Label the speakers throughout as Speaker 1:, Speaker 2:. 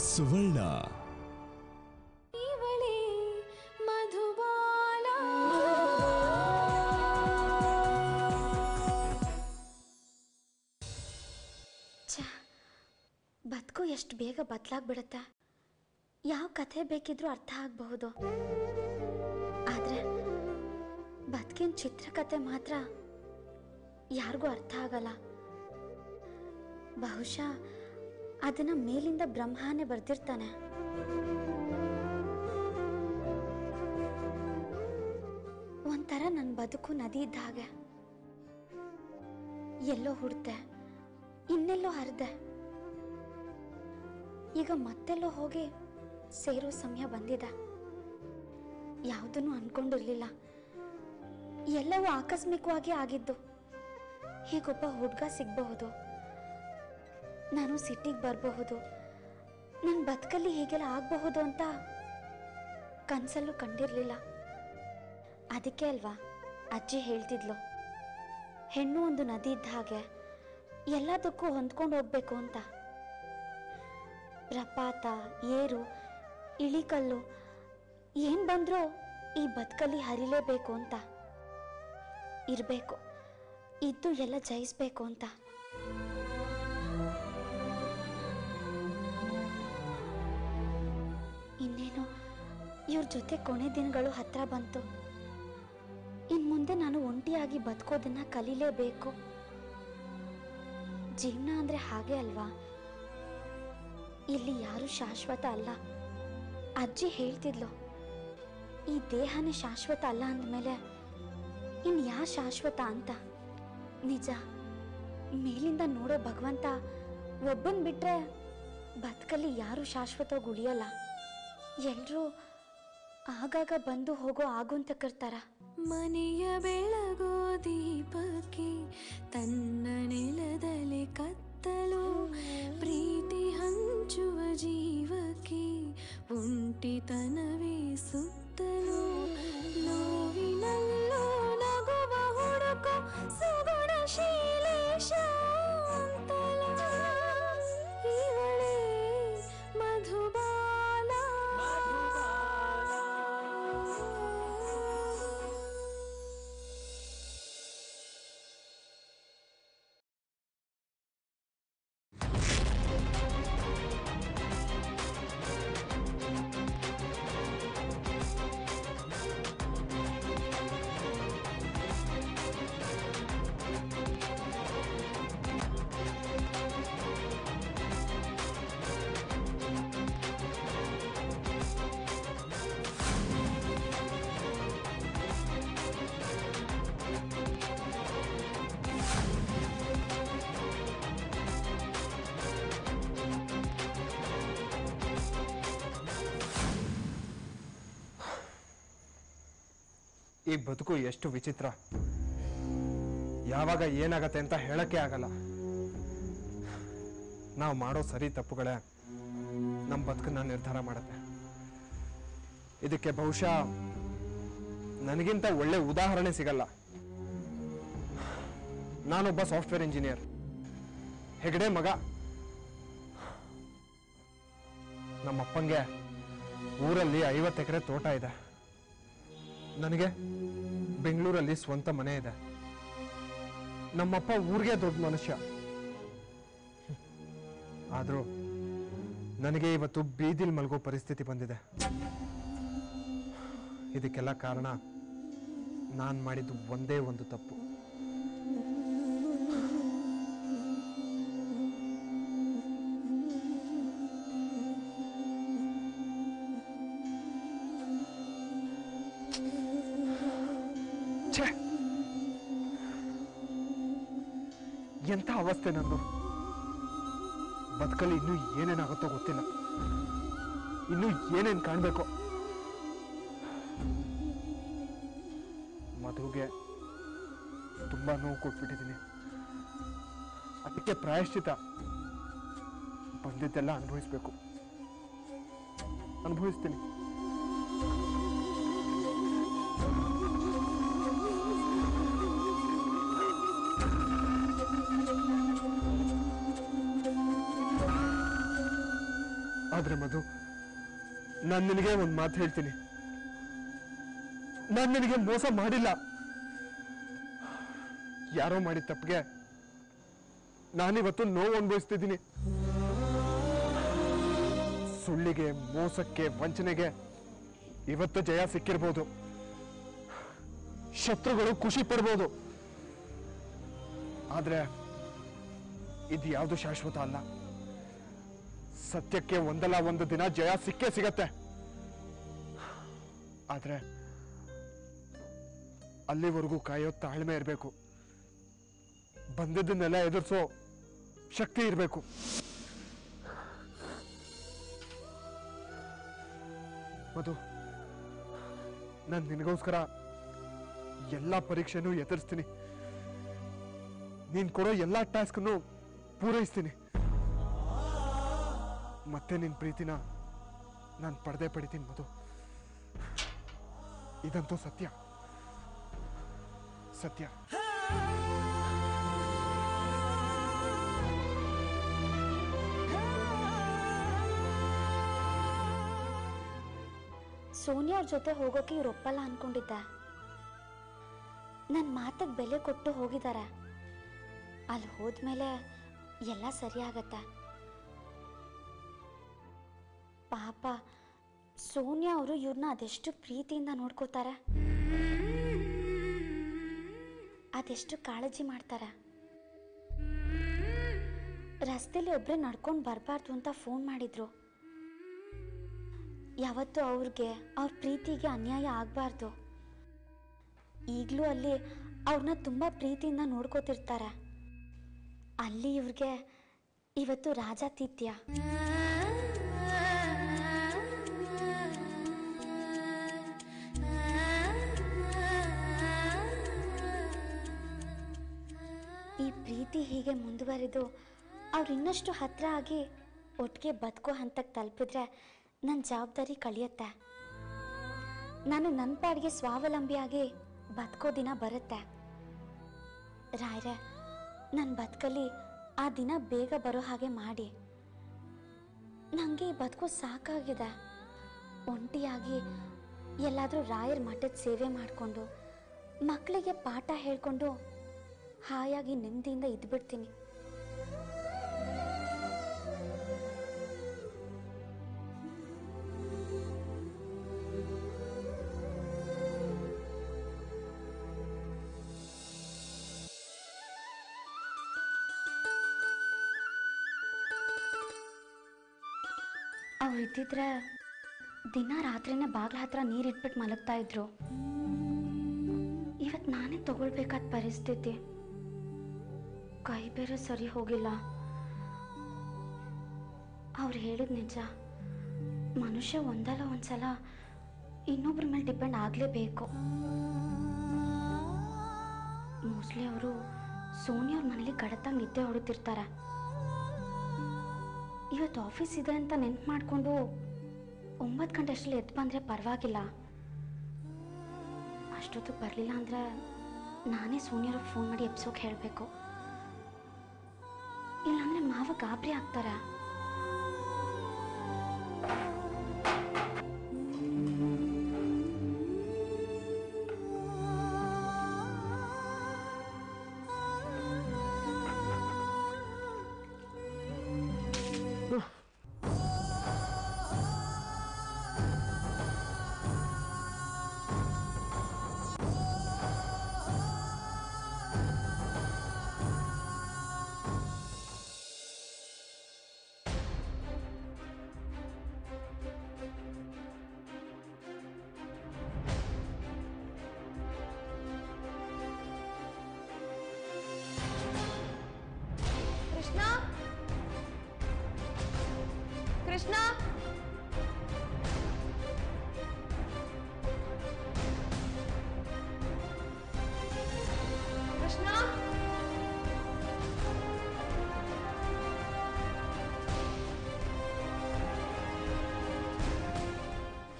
Speaker 1: ಸುವರ್ಣ.
Speaker 2: ಬದುಕು ಎಷ್ಟು ಬೇಗ ಬದಲಾಗ್ಬಿಡುತ್ತೆ. ಯಾವ ಕಥೆ ಬೇಕಿದ್ರೂ ಅರ್ಥ ಆಗಬಹುದು, ಆದ್ರೆ ಬದುಕಿನ ಚಿತ್ರಕಥೆ ಮಾತ್ರ ಯಾರಿಗೂ ಅರ್ಥ ಆಗಲ್ಲ. ಬಹುಶಃ ಅದನ್ನ ಮೇಲಿಂದ ಬ್ರಹ್ಮನೇ ಬರ್ದಿರ್ತಾನೆ. ಒಂಥರ ನನ್ನ ಬದುಕು ನದಿ ಇದ್ದ ಹಾಗೆ, ಎಲ್ಲೋ ಹುಡ್ದೆ, ಇನ್ನೆಲ್ಲೋ ಹರಿದೆ, ಈಗ ಮತ್ತೆಲ್ಲೋ ಹೋಗಿ ಸೇರೋ ಸಮಯ ಬಂದಿದೆ. ಯಾವುದನ್ನು ಅನ್ಕೊಂಡಿರ್ಲಿಲ್ಲ, ಎಲ್ಲವೂ ಆಕಸ್ಮಿಕವಾಗಿ ಆಗಿದ್ದು. ಹೀಗೊಬ್ಬ ಹುಡುಗ ಸಿಗಬಹುದು, ನಾನು ಸಿಟಿಗೆ ಬರಬಹುದು, ನನ್ನ ಬದುಕಲ್ಲಿ ಹೀಗೆಲ್ಲ ಆಗಬಹುದು ಅಂತ ಕನಸಲ್ಲೂ ಕಂಡಿರಲಿಲ್ಲ. ಅದಕ್ಕೆ ಅಲ್ವಾ ಅಜ್ಜಿ ಹೇಳ್ತಿದ್ಲು, ಹೆಣ್ಣು ಒಂದು ನದಿ ಇದ್ದ ಹಾಗೆ ಎಲ್ಲದಕ್ಕೂ ಹೊಂದ್ಕೊಂಡು ಹೋಗ್ಬೇಕು ಅಂತ. ಪ್ರಪಾತ, ಏರು, ಇಳಿಕಲ್ಲು ಏನ್ ಬಂದ್ರೂ ಈ ಬದುಕಲ್ಲಿ ಹರಿಲೇಬೇಕು ಅಂತ ಇರಬೇಕು, ಇದ್ದು ಎಲ್ಲ ಜಯಿಸ್ಬೇಕು ಅಂತ. ಇನ್ನೇನು ಇವ್ರ ಜೊತೆ ಕೊನೆ ದಿನಗಳು ಹತ್ರ ಬಂತು. ಇನ್ ಮುಂದೆ ನಾನು ಒಂಟಿಯಾಗಿ ಬದುಕೋದನ್ನ ಕಲೀಲೇಬೇಕು. ಜೀವನ ಅಂದ್ರೆ ಹಾಗೆ ಅಲ್ವಾ, ಇಲ್ಲಿ ಯಾರು ಶಾಶ್ವತ ಅಲ್ಲ. ಅಜ್ಜಿ ಹೇಳ್ತಿದ್ಲು, ಈ ದೇಹನೇ ಶಾಶ್ವತ ಅಲ್ಲ ಅಂದಮೇಲೆ ಇನ್ ಯಾ ಶಾಶ್ವತ ಅಂತ. ನಿಜ, ಮೇಲಿಂದ ನೋಡೋ ಭಗವಂತ ಒಬ್ಬನ್ ಬಿಟ್ರೆ ಬದುಕಲ್ಲಿ ಯಾರು ಶಾಶ್ವತವಾಗಿ ಉಳಿಯಲ್ಲ. ಎಲ್ರೂ ಆಗಾಗ ಬಂದು ಹೋಗೋ ಆಗುಂತಕರ್ತಾರ.
Speaker 3: ಮನೆಯ ಬೆಳಗೋ ದೀಪಕ್ಕೆ ತನ್ನ ನೆಲದಲ್ಲಿ ಕತ್ತಲು, ಪ್ರೀತಿ ಹಂಚುವ ಜೀವಕ್ಕೆ ಒಂಟಿತನವೇ ಸುತ್ತಲೂ, ನೋವಿನಲ್ಲೂ ನಗುವ ಹುಡುಕು ಸುಗುಣಶೀಲೆ ಶಾಂತಲ, ಇವಳೇ ಮಧುಬಾಲ.
Speaker 4: ಈ ಬದುಕು ಎಷ್ಟು ವಿಚಿತ್ರ, ಯಾವಾಗ ಏನಾಗತ್ತೆ ಅಂತ ಹೇಳಕ್ಕೆ ಆಗಲ್ಲ. ನಾವು ಮಾಡೋ ಸರಿ ತಪ್ಪುಗಳೇ ನಮ್ಮ ಬದುಕನ್ನ ನಿರ್ಧಾರ ಮಾಡುತ್ತೆ. ಇದಕ್ಕೆ ಬಹುಶಃ ನನಗಿಂತ ಒಳ್ಳೆ ಉದಾಹರಣೆ ಸಿಗಲ್ಲ. ನಾನೊಬ್ಬ ಸಾಫ್ಟ್ವೇರ್ ಇಂಜಿನಿಯರ್, ಹೆಗಡೆ ಮಗ. ನಮ್ಮಪ್ಪಂಗೆ ಊರಲ್ಲಿ 50 ಎಕರೆ ತೋಟ ಇದೆ, ನನಗೆ ಬೆಂಗಳೂರಲ್ಲಿ ಸ್ವಂತ ಮನೆ ಇದೆ. ನಮ್ಮಪ್ಪ ಊರಿಗೆ ದೊಡ್ಡ ಮನುಷ್ಯ, ಆದ್ರೂ ನನಗೆ ಇವತ್ತು ಬೀದಿಲ್ ಮಲಗೋ ಪರಿಸ್ಥಿತಿ ಬಂದಿದೆ. ಇದಕ್ಕೆಲ್ಲ ಕಾರಣ ನಾನು ಮಾಡಿದ್ದು ಒಂದೇ ಒಂದು ತಪ್ಪು. ಎಂಥ ಅವಸ್ಥೆ ನಂದು. ಬದುಕಲ್ಲಿ ಇನ್ನೂ ಏನೇನಾಗುತ್ತೋ ಗೊತ್ತಿಲ್ಲ, ಇನ್ನೂ ಏನೇನು ಕಾಣಬೇಕು. ಮಧುಗೆ ತುಂಬಾ ನೋವು ಕೊಟ್ಬಿಟ್ಟಿದ್ದೀನಿ, ಅದಕ್ಕೆ ಪ್ರಾಯಶ್ಚಿತ ಬಂದಿದ್ದೆಲ್ಲ ಅನುಭವಿಸ್ಬೇಕು, ಅನುಭವಿಸ್ತೀನಿ. ಆದ್ರೆ ಮಧು, ನಾನು ನಿನಗೆ ಒಂದು ಮಾತು ಹೇಳ್ತೀನಿ, ನಾನು ನಿನಗೆ ಮೋಸ ಮಾಡಿಲ್ಲ. ಯಾರೋ ಮಾಡಿದ ತಪ್ಪಿಗೆ ನಾನಿವತ್ತು ನೋವು ಅನುಭವಿಸ್ತಿದ್ದೀನಿ. ಸುಳ್ಳಿಗೆ, ಮೋಸಕ್ಕೆ, ವಂಚನೆಗೆ ಇವತ್ತು ಜಯ ಸಿಕ್ಕಿರ್ಬೋದು. ಶತ್ರುಗಳು ಖುಷಿ ಪಡ್ಬೋದು. ಆದ್ರೆ ಇದು ಯಾವುದು ಶಾಶ್ವತ ಅಲ್ಲ. ಸತ್ಯಕ್ಕೆ ಒಂದಲ್ಲ ಒಂದು ದಿನ ಜಯ ಸಿಕ್ಕೇ ಸಿಗತ್ತೆ. ಆದ್ರೆ ಅಲ್ಲಿವರೆಗೂ ಕಾಯೋ ತಾಳ್ಮೆ ಇರಬೇಕು. ಬಂದದ್ದನ್ನೆಲ್ಲ ಎದುರಿಸೋ ಶಕ್ತಿ ಇರಬೇಕು. ಮಧು, ನಾನು ನಿನಗೋಸ್ಕರ ಎಲ್ಲ ಪರೀಕ್ಷೆನೂ ಎದುರಿಸ್ತೀನಿ. ನೀನ್ ಕೊಡೋ ಎಲ್ಲ ಟಾಸ್ಕ್ನು ಪೂರೈಸ್ತೀನಿ. ಮತ್ತೆ ನಿನ್ ಪ್ರೀತಿನ ನಾನು ಪಡೆದೇ ಪಡಿತೀನಿ ಮಧು. ಇದಂತೂ ಸತ್ಯ, ಸತ್ಯ.
Speaker 2: ಸೋನಿಯಾ ಅವ್ರ ಜೊತೆ ಹೋಗೋಕೆ ಇವ್ರು ಒಪ್ಪಲ್ಲ ಅನ್ಕೊಂಡಿದ್ದೆ. ನನ್ನ ಮಾತಿಗೆ ಬೆಲೆ ಕೊಟ್ಟು ಹೋಗಿದ್ದಾರೆ. ಅಲ್ಲಿ ಹೋದ್ಮೇಲೆ ಎಲ್ಲ ಸರಿ ಆಗತ್ತೆ. ಪಾಪ ಸೋನಿಯಾ ಅವರು ಇವ್ರನ್ನ ಅದೆಷ್ಟು ಪ್ರೀತಿಯಿಂದ ನೋಡ್ಕೋತಾರೆ, ಅದೆಷ್ಟು ಕಾಳಜಿ ಮಾಡ್ತಾರೆ. ರಸ್ತೆಲಿ ಒಬ್ಬರೇ ನಡ್ಕೊಂಡು ಬರಬಾರ್ದು ಅಂತ ಫೋನ್ ಮಾಡಿದ್ರು. ಯಾವತ್ತೂ ಅವ್ರಿಗೆ, ಅವ್ರ ಪ್ರೀತಿಗೆ ಅನ್ಯಾಯ ಆಗಬಾರ್ದು. ಈಗಲೂ ಅಲ್ಲಿ ಅವ್ರನ್ನ ತುಂಬ ಪ್ರೀತಿಯಿಂದ ನೋಡ್ಕೋತಿರ್ತಾರೆ. ಅಲ್ಲಿ ಇವ್ರಿಗೆ ಇವತ್ತು ರಾಜಾತಿಥ್ಯ. ಈ ಪ್ರೀತಿ ಹೀಗೆ ಮುಂದುವರೆದು ಅವ್ರು ಇನ್ನಷ್ಟು ಹತ್ರ ಆಗಿ ಒಟ್ಟಿಗೆ ಬದುಕೋ ಹಂತಕ್ಕೆ ತಲುಪಿದ್ರೆ ನನ್ನ ಜವಾಬ್ದಾರಿ ಕಳಿಯುತ್ತೆ. ನಾನು ನನ್ನ ಪಾಡಿಗೆ ಸ್ವಾವಲಂಬಿಯಾಗಿ ಬದುಕೋ ದಿನ ಬರುತ್ತೆ. ರಾಯ್ರೆ, ನನ್ನ ಬದುಕಲ್ಲಿ ಆ ದಿನ ಬೇಗ ಬರೋ ಹಾಗೆ ಮಾಡಿ. ನನಗೆ ಈ ಬದುಕು ಸಾಕಾಗಿದೆ. ಒಂಟಿಯಾಗಿ ಎಲ್ಲಾದರೂ ರಾಯರ ಮಠದ ಸೇವೆ ಮಾಡಿಕೊಂಡು ಮಕ್ಕಳಿಗೆ ಪಾಠ ಹೇಳ್ಕೊಂಡು ಹಾಯಾಗಿ ನೆಮ್ಮದಿಯಿಂದ ಇದ್ಬಿಡ್ತೀನಿ. ಅವ್ರು ಇದ್ದಿದ್ರೆ ದಿನ ರಾತ್ರಿನೇ ಬಾಗ್ಲ ಹತ್ರ ನೀರಿಟ್ಬಿಟ್ಟು ಮಲಗ್ತಾ ಇದ್ರು. ಇವತ್ತು ನಾನೇ ತಗೊಳ್ಬೇಕಾದ ಪರಿಸ್ಥಿತಿ. ಕೈ ಬೇರೆ ಸರಿ ಹೋಗಿಲ್ಲ. ಅವ್ರು ಹೇಳಿದ ನಿಜ. ಮನುಷ್ಯ ಒಂದಲ್ಲ ಒಂದ್ಸಲ ಇನ್ನೊಬ್ಬರ ಮೇಲೆ ಡಿಪೆಂಡ್ ಆಗಲೇಬೇಕು. ಮೋಸ್ಟ್ಲಿ ಅವರು ಸೋನಿಯವ್ರ ಮನೇಲಿ ಗಡತ್ತಾಗಿ ನಿದ್ದೆ ಹೊಡುತ್ತಿರ್ತಾರೆ. ಇವತ್ತು ಆಫೀಸ್ ಇದೆ ಅಂತ ನೆನ್ಪು ಮಾಡಿಕೊಂಡು 9 ಗಂಟೆ ಅಷ್ಟರಲ್ಲಿ ಎದ್ದು ಬಂದರೆ ಪರವಾಗಿಲ್ಲ. ಅಷ್ಟೊತ್ತಿಗೆ ಬರಲಿಲ್ಲ ಅಂದರೆ ನಾನೇ ಸೋನಿಯವ್ರಿಗೆ ಫೋನ್ ಮಾಡಿ ಎಬ್ಸೋಕೆ ಹೇಳಬೇಕು. ಇಲ್ಲಾಂದರೆ ಮಾವ ಗಾಬರಿ ಆಗ್ತಾರೆ.
Speaker 3: ಕೃಷ್ಣ, ಕೃಷ್ಣ,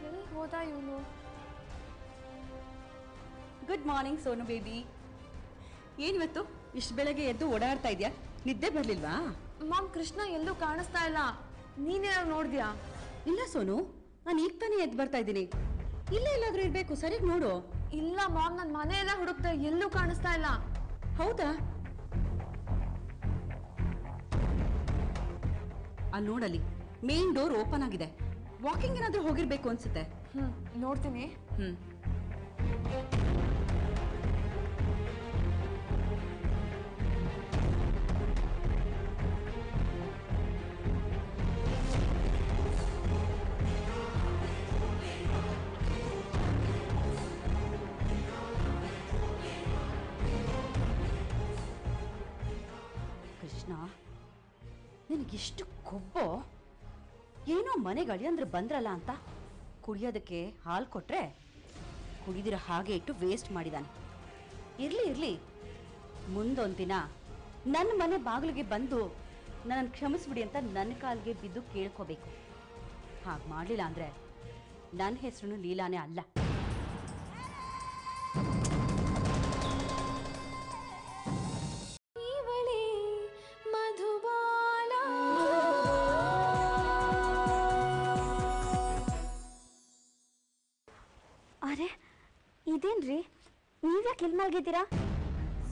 Speaker 3: ಎಲ್ಲಿ ಹೋದ ಇವನು?
Speaker 1: Good morning Sonu baby. ಏನಿವತ್ತು ಇಷ್ಟು ಬೆಳಗ್ಗೆ ಎದ್ದು ಓಡಾಡ್ತಾ ಇದೆಯಾ? ನಿದ್ದೆ ಬರಲಿಲ್ವಾ?
Speaker 3: ಮಾಮ್, ಕೃಷ್ಣ ಎಲ್ಲೂ ಕಾಣಿಸ್ತಾ ಇಲ್ಲ. ನೀನೇನಾದ್ರು ನೋಡ್ದ್ಯಾ?
Speaker 1: ಇಲ್ಲ ಸೋನು, ನಾನು ಈಗ ತಾನೇ ಎದ್ದು ಬರ್ತಾ ಇದ್ದೀನಿ. ಇಲ್ಲೇ ಎಲ್ಲಾದ್ರೂ ಇರ್ಬೇಕು, ಸರಿಯಾಗಿ ನೋಡು.
Speaker 3: ಇಲ್ಲ ಮಾಮ್, ನನ್ ಮನೆ ಎಲ್ಲ ಹುಡುಕ್ತೆ, ಎಲ್ಲೂ ಕಾಣಿಸ್ತಾ ಇಲ್ಲ.
Speaker 1: ಹೌದಾ? ಅಲ್ಲಿ ನೋಡಲಿ, ಮೇನ್ ಡೋರ್ ಓಪನ್ ಆಗಿದೆ. ವಾಕಿಂಗ್ ಏನಾದ್ರೂ ಹೋಗಿರ್ಬೇಕು ಅನ್ಸುತ್ತೆ.
Speaker 3: ನೋಡ್ತೀನಿ.
Speaker 1: ಕೃಷ್ಣ, ನಿನಗಿಷ್ಟು ಕೊಬ್ಬೋ? ಏನೋ ಮನೆಗೆ ಅಳಿಯಂದ್ರೆ ಬಂದ್ರಲ್ಲ ಅಂತ ಕುಡಿಯೋದಕ್ಕೆ ಹಾಲು ಕೊಟ್ರೆ ಕುಡಿದಿರೋ ಹಾಗೆ ಇಟ್ಟು ವೇಸ್ಟ್ ಮಾಡಿದಾನೆ. ಇರ್ಲಿ, ಮುಂದೊಂದು ದಿನ ನನ್ನ ಮನೆ ಬಾಗಿಲಿಗೆ ಬಂದು ನನ್ನ ಕ್ಷಮಿಸ್ಬಿಡಿ ಅಂತ ನನ್ನ ಕಾಲಿಗೆ ಬಿದ್ದು ಕೇಳ್ಕೋಬೇಕು. ಹಾಗೆ ಮಾಡಲಿಲ್ಲ ಅಂದರೆ ನನ್ನ ಹೆಸರು ಲೀಲಾನೇ ಅಲ್ಲ.
Speaker 2: ಅರೆ, ಇದೇನ್ರಿ, ನೀವ್ಯಾಕೆ ಇಲ್ಲಿ ಮಲಗಿದ್ದೀರಾ?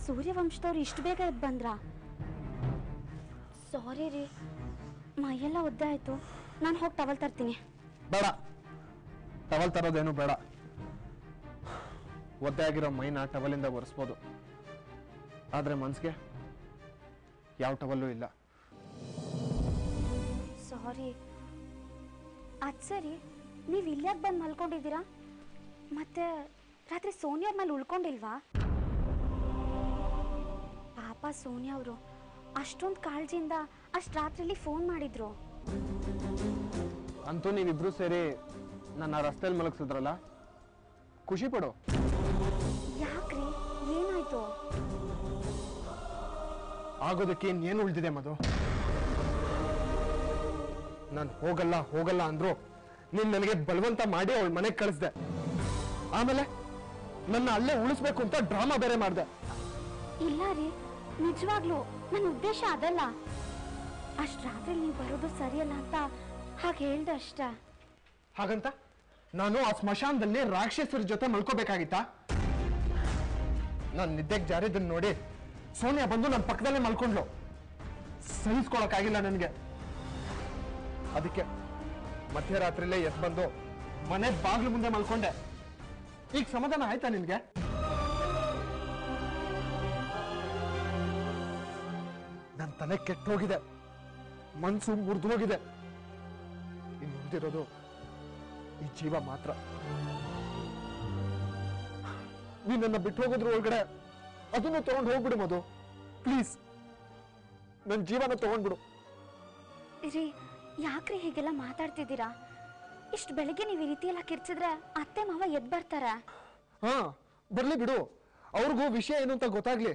Speaker 2: ಸೂರ್ಯವಂಶದವ್ರು ಇಷ್ಟು ಬೇಗ ಎದ್ದು ಬಂದ್ರಾ? ಸಾರಿ ರೀ, ಮೈಯೆಲ್ಲ ಒದ್ದೆ ಆಯ್ತು. ನಾನು ಹೋಗಿ ಟವಲ್ ತರ್ತೀನಿ.
Speaker 4: ಬೇಡ, ಟವಲ್ ತರೋದೇನು ಬೇಡ. ಒದ್ದೆ ಆಗಿರೋ ಮೈನ ಟವಲಿಂದ ಒರೆಸ್ಬೋದು, ಆದರೆ ಮನ್ಸಿಗೆ ಯಾವ ಟವಲ್ಲೂ ಇಲ್ಲ.
Speaker 2: ಸಾರಿ. ಅದು ಸರಿ, ನೀವು ಇಲ್ಯಾಕೆ ಬಂದು ಮಲ್ಕೊಂಡಿದ್ದೀರಾ? ಮತ್ತೆ ರಾತ್ರಿ ಸೋನಿಯಾ ಮೇಲೆ ಉಳ್ಕೊಂಡಿಲ್ವಾ? ಪಾಪ ಸೋನಿಯಾ ಅವರು ಅಷ್ಟೊಂದು ಕಾಳಜಿಯಿಂದ ಅಷ್ಟು ರಾತ್ರಿಲಿ ಫೋನ್ ಮಾಡಿದ್ರು.
Speaker 4: ಅಂತೂ ನೀವಿಬ್ರು ಸೇರಿ ನನ್ನ ರಸ್ತೆಯಲ್ಲಿ ಮಲಗಿಸಿದ್ರಲ್ಲ, ಖುಷಿ ಪಡು.
Speaker 2: ಯಾಕ್ರಿ, ಏನಾಯ್ತು?
Speaker 4: ಆಗೋದಕ್ಕೆ ಇನ್ನೇನು ಉಳಿದಿದೆ ಮಧು? ನಾನು ಹೋಗಲ್ಲ ಅಂದ್ರು ನೀನ್ ನನಗೆ ಬಲವಂತ ಮಾಡಿ ಅವಳ ಮನೆಗೆ ಕಳಿಸ್ದೆ. ಆಮೇಲೆ ನನ್ನ ಅಲ್ಲೇ ಉಳಿಸ್ಬೇಕು ಅಂತ ಡ್ರಾಮಾ ಬೇರೆ ಮಾಡ್ದೆ.
Speaker 2: ಇಲ್ಲ ರೀ, ನಿಜವಾಗ್ಲೂ ನನ್ನ ಉದ್ದೇಶ ಅದಲ್ಲ. ಅಷ್ಟು ರಾತ್ರಿ ನೀವು ಬರೋದು ಸರಿಯಲ್ಲ ಅಂತ ಹಾಗೆ ಹೇಳ್ದೆ ಅಷ್ಟೇ.
Speaker 4: ಹಾಗಂತ ನಾನು ಆ ಸ್ಮಶಾನದಲ್ಲಿ ರಾಕ್ಷಸರ ಜೊತೆ ಮಲ್ಕೋಬೇಕಾಗಿತ್ತಾ? ನಾನು ನಿದ್ದೆಗೆ ಜಾರಿದ್ದನ್ನು ನೋಡಿ ಸೋನಿಯಾ ಬಂದು ನನ್ನ ಪಕ್ಕದಲ್ಲೇ ಮಲ್ಕೊಂಡ್ಲು. ಸಹಿಸ್ಕೊಳಕ್ಕಾಗಿಲ್ಲ ನನಗೆ. ಅದಕ್ಕೆ ಮಧ್ಯರಾತ್ರಿಲೇ ಎದ್ದು ಬಂದು ಮನೆ ಬಾಗ್ಲು ಮುಂದೆ ಮಲ್ಕೊಂಡೆ. ಈಗ ಸಮಾಧಾನ ಆಯ್ತಾ ನಿನ್ಗೆ? ನನ್ನ ತಲೆ ಕೆಟ್ಟೋಗಿದೆ, ಮನ್ಸು ಮುರಿದು ಹೋಗಿದೆ. ಇನ್ನು ಉಳಿದಿರೋದು ಈ ಜೀವ ಮಾತ್ರ. ನೀನ್ ನನ್ನ ಬಿಟ್ಟು ಹೋಗೋದ್ರ ಒಳಗಡೆ ಅದನ್ನು ತಗೊಂಡು ಹೋಗ್ಬಿಡು ಮಧು, ಪ್ಲೀಸ್. ನನ್ನ ಜೀವನ ತಗೊಂಡ್ಬಿಡು.
Speaker 2: ರೀ, ಯಾಕ್ರಿ ಹೀಗೆಲ್ಲ ಮಾತಾಡ್ತಿದ್ದೀರಾ? ಇಷ್ಟು ಬೆಳಿಗ್ಗೆ ನೀವು ಈ ರೀತಿ ಎಲ್ಲ ಕಿರ್ಚಿದ್ರೆ ಅತ್ತೆ ಮಾವ ಎದ್ದು ಬರ್ತಾರ.
Speaker 4: ಹಾ, ಬರ್ಲಿ ಬಿಡು, ಅವ್ರಿಗೂ ವಿಷಯ ಏನು ಅಂತ ಗೊತ್ತಾಗ್ಲಿ.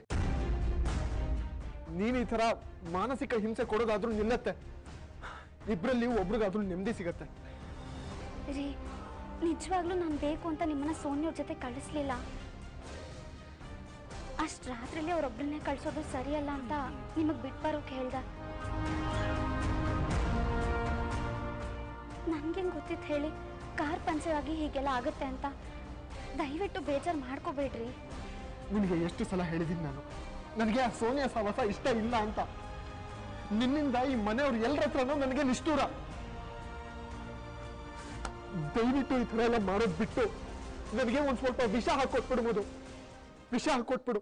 Speaker 4: ನೀನ್ ಈ ತರ ಮಾನಸಿಕ ಹಿಂಸೆ ಕೊಡೋದಾದ್ರೂ ನಿಲ್ಲತ್ತೆ. ಇಬ್ರಲ್ಲಿ ಒಬ್ರಿಗಾದ್ರೂ ನೆಮ್ಮದಿ ಸಿಗತ್ತೆ.
Speaker 2: ರೀ, ನಿಜವಾಗ್ಲೂ ನಾನು ಬೇಕು ಅಂತ ನಿಮ್ಮನ್ನ ಸೋನಿಯವ್ರ ಜೊತೆ ಕಳಿಸ್ಲಿಲ್ಲ. ಅಷ್ಟು ರಾತ್ರಿಲಿ ಅವ್ರೊಬ್ಬರನ್ನೇ ಕಳ್ಸೋದು ಸರಿಯಲ್ಲ ಅಂತ ನಿಮಗ್ ಬಿಟ್ಟು ಬರೋಕೆ ಹೇಳ್ದ. ನನ್ಗೇನು ಗೊತ್ತಿತ್ತು ಹೇಳಿ? ಕಾರ್ ಪಂಚರ್ ಆಗಿ ಹೀಗೆಲ್ಲ ಆಗುತ್ತೆ ಅಂತ. ದಯವಿಟ್ಟು ಬೇಜಾರು ಮಾಡ್ಕೋಬೇಡ್ರಿ.
Speaker 4: ನಿನಗೆ ಎಷ್ಟು ಸಲ ಹೇಳಿದೀನಿ ನಾನು, ನನಗೆ ಆ ಸೋನಿಯಾ ಸಹವಾಸ ಇಷ್ಟ ಇಲ್ಲ ಅಂತ. ನಿನ್ನಿಂದ ಈ ಮನೆಯವ್ರು ಎಲ್ಲರ ಹತ್ರನೂ ನನಗೆ ನಿಷ್ಠೂರ. ದಯವಿಟ್ಟು ಈ ಥರ ಎಲ್ಲ ಮಾಡೋದು ಬಿಟ್ಟು ನನಗೆ ಒಂದ್ ಸ್ವಲ್ಪ ವಿಷ ಹಾಕೊಟ್ಬಿಡ್ಬೋದು. ವಿಷ ಹಾಕೊಟ್ಬಿಡು.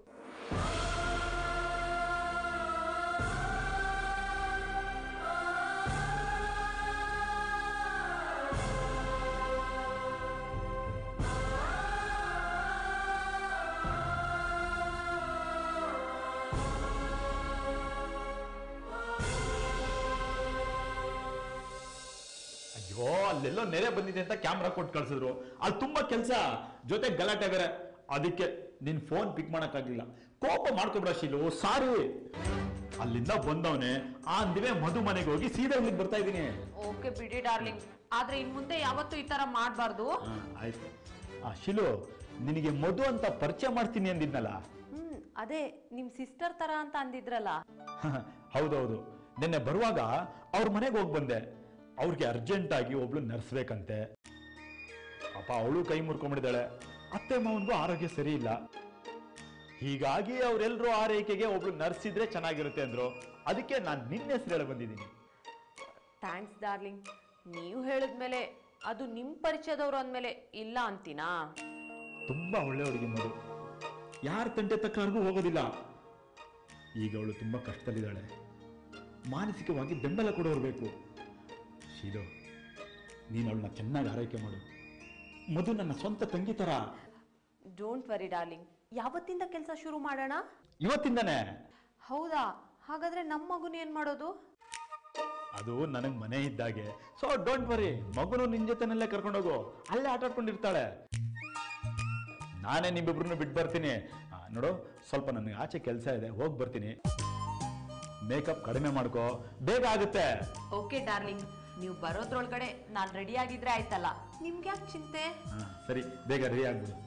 Speaker 5: ಅಯ್ಯೋ, ಅಲ್ಲೆಲ್ಲೋ ನೆರೆ ಬಂದಿದೆ ಅಂತ ಕ್ಯಾಮ್ರಾ ಕೊಟ್ಟು ಕಳ್ಸಿದ್ರು. ಅಲ್ಲಿ ತುಂಬಾ ಕೆಲಸ, ಜೊತೆ ಗಲಾಟೆ ಬೇರೆ. ಅದಕ್ಕೆ ನಿನ್ ಫೋನ್ ಪಿಕ್ ಮಾಡಕ್ಕಾಗ್ಲಿಲ್ಲ. ಕೋಪ ಮಾಡ್ಕೊಬಿಡ ಶೀಲು, ಸಾರಿ. ಅಲ್ಲಿಂದ ಬಂದವನೇ ಆ ದಿವೇ ಮಧು ಮನೆಗೆ ಹೋಗಿ ಸೀದಾ ಇಲ್ಲಿಗೆ ಬರ್ತಾ ಇದ್ದೀನಿ.
Speaker 3: ಓಕೆ ಬಿಡಿ ಡಾರ್ಲಿಂಗ್, ಆದ್ರೆ ಇನ್ ಮುಂದೆ ಯಾವತ್ತೂ ಈ ತರ ಮಾಡ್ಬಾರ್ದು.
Speaker 5: ಆಯ್ತು. ಶಿಲು, ನಿನಗೆ ಮಧು ಅಂತ ಪರಿಚಯ ಮಾಡ್ತೀನಿ ಅಂದಿದ್ನಲ್ಲ?
Speaker 3: ಅದೇ ನಿಮ್ ಸಿಸ್ಟರ್ ತರ ಅಂತ ಅಂದಿದ್ರಲ್ಲ.
Speaker 5: ಹೌದೌದು. ನಿನ್ನೆ ಬರುವಾಗ ಅವ್ರ ಮನೆಗೆ ಹೋಗಿ ಬಂದೆ. ಅವ್ರಿಗೆ ಅರ್ಜೆಂಟಾಗಿ ಒಬ್ಳು ನರ್ಸ್ ಬೇಕಂತೆ. ಪಾಪ ಅವಳು ಕೈ ಮುರ್ಕೊಂಡ್ಬಿಟ್ಟಿದ್ದಾಳೆ. ಅತ್ತೆ ಮಾವನ್ಗೂ ಆರೋಗ್ಯ ಸರಿ ಇಲ್ಲ. ಹೀಗಾಗಿ ಅವರೆಲ್ಲರೂ ಆರೈಕೆಗೆ ಒಬ್ಳು ನರ್ಸ್ ಇದ್ರೆ ಚೆನ್ನಾಗಿರುತ್ತೆ ಅಂದ್ರು. ಅದಕ್ಕೆ ನಾನು ನಿನ್ನ ಹೆಸರು ಹೇಳ ಬಂದಿದ್ದೀನಿ.
Speaker 3: Thanks darling. ನೀವು ಹೇಳಿದ್ಮೇಲೆ ಅದು ನಿಮ್ಮ ಪರಿಚಯದವರು ಅಂದಮೇಲೆ ಇಲ್ಲ ಅಂತೀನಾ?
Speaker 5: ತುಂಬಾ ಒಳ್ಳೆ ಹುಡುಗಿ ಮಗಳು, ಯಾರ ತಂಟೆ ತಕ್ಕವರೆಗೂ ಹೋಗೋದಿಲ್ಲ. ಈಗ ಅವಳು ತುಂಬಾ ಕಷ್ಟದಲ್ಲಿದ್ದಾಳೆ. ಮಾನಸಿಕವಾಗಿ ಬೆಂಬಲ ಕೊಡೋರು ಬೇಕು. ಶೀಲು, ನೀನು ಅವಳನ್ನ ಚೆನ್ನಾಗಿ ಆರೈಕೆ ಮಾಡು. ಮಧು ನನ್ನ ಸ್ವಂತ ತಂಗಿ ತರ.
Speaker 3: Don't worry darling. ಯಾವತ್ತಿಂದ ಕೆಲಸ ಶುರು ಮಾಡೋಣ?
Speaker 5: ಇವತ್ತಿಂದನೇ.
Speaker 3: ಹೌದಾ? ಹಾಗಾದ್ರೆ ನಮ್ಮ ಮಗುನ ಏನ್ ಮಾಡೋದು?
Speaker 5: ಅದು ನನಗೆ ಮನೆ ಇದ್ದಾಗೆ. ಸೊ ಡೋಂಟ್ ವರಿ, ಮಗುನು ನಿನ್ ಜೊತೆನಲ್ಲೇ ಕರ್ಕೊಂಡೋಗು. ಅಲ್ಲೇ ಆಟ ಆಡ್ಕೊಂಡಿರ್ತಾಳೆ. ನಾನೇ ನಿಮ್ಮಿಬ್ರು ಬಿಟ್ಟು ಬರ್ತೀನಿ. ನೋಡು, ಸ್ವಲ್ಪ ನನಗೆ ಆಚೆ ಕೆಲಸ ಇದೆ, ಹೋಗಿ ಬರ್ತೀನಿ. ಮೇಕಪ್ ಕಡಿಮೆ ಮಾಡ್ಕೋ, ಬೇಗ ಆಗುತ್ತೆ.
Speaker 3: ಓಕೆ ಡಾರ್ಲಿಂಗ್, ನೀವು ಬರೋದ್ರೊಳಗಡೆ ನಾನು ರೆಡಿ ಆಗಿದ್ರೆ ಆಯ್ತಲ್ಲ. ನಿಮ್ಗೆ ಯಾಕೆ ಚಿಂತೆ?
Speaker 5: ಸರಿ, ಬೇಗ ರೆಡಿ ಆಗ್ಬಿಡು.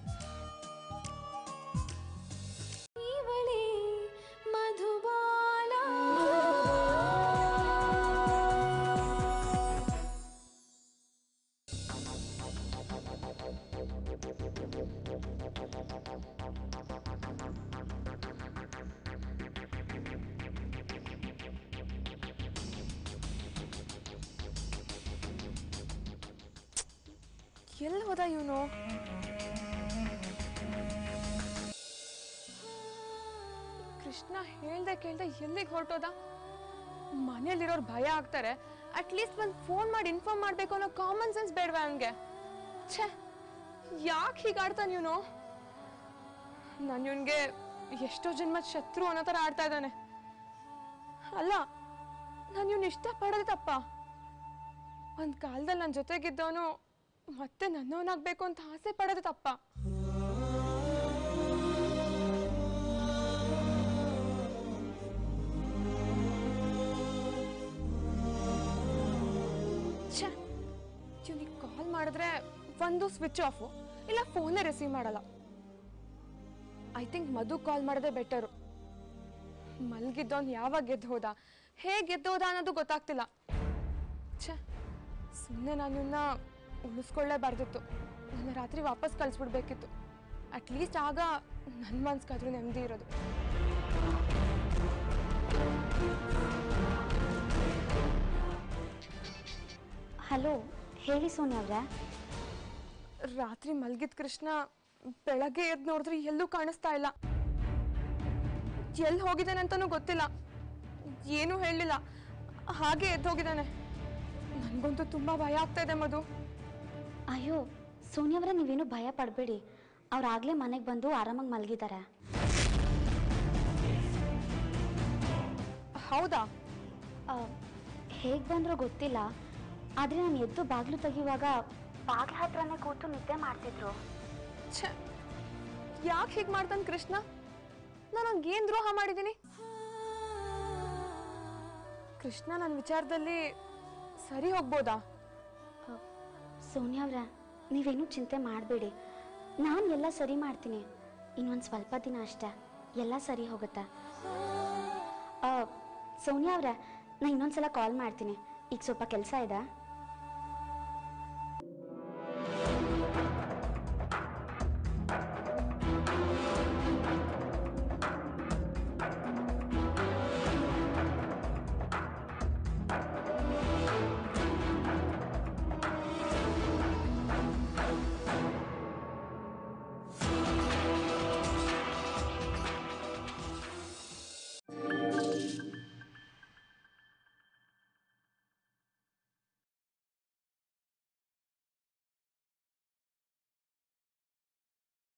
Speaker 6: ಎಲ್ಲಿ ಹೋದ ಇವನು? ಕೃಷ್ಣ ಹೇಳ್ದೆ ಕೇಳ್ದೆ ಎಲ್ಲಿಗೆ ಹೊರಟೋದ? ಮನೇಲಿರೋರು ಭಯ ಆಗ್ತಾರೆ. ಅಟ್ಲೀಸ್ಟ್ ಒಂದು ಫೋನ್ ಮಾಡಿ ಇನ್ಫಾರ್ಮ್ ಮಾಡ್ಬೇಕು ಅನ್ನೋ ಕಾಮನ್ ಸೆನ್ಸ್ ಬೇಡವಾ ಅವನ್ಗೆ? ಛೇ, ಯಾಕೆ ಹೀಗಾಡ್ತಾನೆ ಇವನು? ನಾನು ಇವನ್ಗೆ ಎಷ್ಟೋ ಜನ್ಮದ ಶತ್ರು ಅನ್ನೋ ಥರ ಆಡ್ತಾ ಇದ್ದಾನೆ. ಅಲ್ಲ, ನಾನು ಇವನ್ ಇಷ್ಟಪಡೋದು ತಪ್ಪ? ಒಂದು ಕಾಲದಲ್ಲಿ ನನ್ನ ಜೊತೆಗಿದ್ದವನು ಮತ್ತೆ ನನ್ನವನಾಗ್ಬೇಕು ಅಂತ ಆಸೆ ಪಡೋದು ತಪ್ಪ? ಛೇ, ಇವನಿಗೆ ಕಾಲ್ ಮಾಡಿದ್ರೆ ಒಂದು ಸ್ವಿಚ್ ಆಫು, ಇಲ್ಲ ಫೋನೇ ರಿಸೀವ್ ಮಾಡಲ್ಲ. ಐ ಥಿಂಕ್ ಮಧು ಕಾಲ್ ಮಾಡೋದೇ ಬೆಟರು. ಮಲ್ಗಿದ್ದವನು ಯಾವಾಗ ಗೆದ್ದು ಹೋದ, ಹೇಗೆ ಗೆದ್ದು ಹೋದ ಅನ್ನೋದು ಗೊತ್ತಾಗ್ತಿಲ್ಲ. ಛೇ, ಸುಮ್ಮನೆ ನಾನು ಇವನ್ನ ಉಳಿಸ್ಕೊಳ್ಳೇಬಾರ್ದಿತ್ತು. ನನ್ನ ರಾತ್ರಿ ವಾಪಸ್ ಕಳಿಸ್ಬಿಡ್ಬೇಕಿತ್ತು. ಅಟ್ಲೀಸ್ಟ್ ಆಗ ನನ್ನ ಮನ್ಸ್ಗಾದ್ರೂ ನೆಮ್ಮದಿ ಇರೋದು.
Speaker 2: ಹಲೋ, ಹೇಳಿ ಸೋನಿ ಅವ್ರೆ.
Speaker 6: ರಾತ್ರಿ ಮಲ್ಗಿದ ಕೃಷ್ಣ ಬೆಳಗ್ಗೆ ಎದ್ದು ನೋಡಿದ್ರೆ ಎಲ್ಲೂ ಕಾಣಿಸ್ತಾ ಇಲ್ಲ. ಎಲ್ಲಿ ಹೋಗಿದ್ದಾನೆ ಅಂತನೂ ಗೊತ್ತಿಲ್ಲ. ಏನೂ ಹೇಳಲಿಲ್ಲ, ಹಾಗೆ ಎದ್ದು ಹೋಗಿದ್ದಾನೆ. ನನಗಂತೂ ತುಂಬ ಭಯ ಆಗ್ತಾ ಇದೆ ಮಧು.
Speaker 2: ಅಯ್ಯೋ ಸೋನಿ ಅವರೇ, ನೀವೇನು ಭಯ ಪಡಬೇಡಿ. ಅವ್ರಾಗಲೇ ಮನೆಗೆ ಬಂದು ಆರಾಮಾಗಿ ಮಲಗಿದ್ದಾರೆ.
Speaker 6: ಹೌದಾ?
Speaker 2: ಹೇಗೆ ಬಂದ್ರೋ ಗೊತ್ತಿಲ್ಲ, ಆದರೆ ನಾನು ಎದ್ದು ಬಾಗಿಲು ತೆಗಿಯುವಾಗ ಬಾಗಿಲ ಹತ್ರನೇ ಕೂತು ನಿದ್ದೆ ಮಾಡ್ತಿದ್ರು.
Speaker 6: ಛೇ, ಯಾಕೆ ಹೀಗೆ ಮಾಡ್ತಾನೆ ಕೃಷ್ಣ? ನಾನು ಅವ್ನಿಗೇನು ದ್ರೋಹ ಮಾಡಿದ್ದೀನಿ? ಕೃಷ್ಣ ನನ್ನ ವಿಚಾರದಲ್ಲಿ ಸರಿ ಹೋಗ್ಬೋದಾ?
Speaker 2: ಸೋನಿಯಾ ಅವರೇ, ನೀವೇನು ಚಿಂತೆ ಮಾಡಬೇಡಿ. ನಾನು ಎಲ್ಲ ಸರಿ ಮಾಡ್ತೀನಿ. ಇನ್ನೊಂದು ಸ್ವಲ್ಪ ದಿನ ಅಷ್ಟೇ, ಎಲ್ಲ ಸರಿ ಹೋಗುತ್ತೆ. ಸೋನಿಯಾ ಅವರೇ, ನಾನು ಇನ್ನೊಂದ್ಸಲ ಕಾಲ್ ಮಾಡ್ತೀನಿ. ಈಗ ಸ್ವಲ್ಪ ಕೆಲಸ ಇದೆ.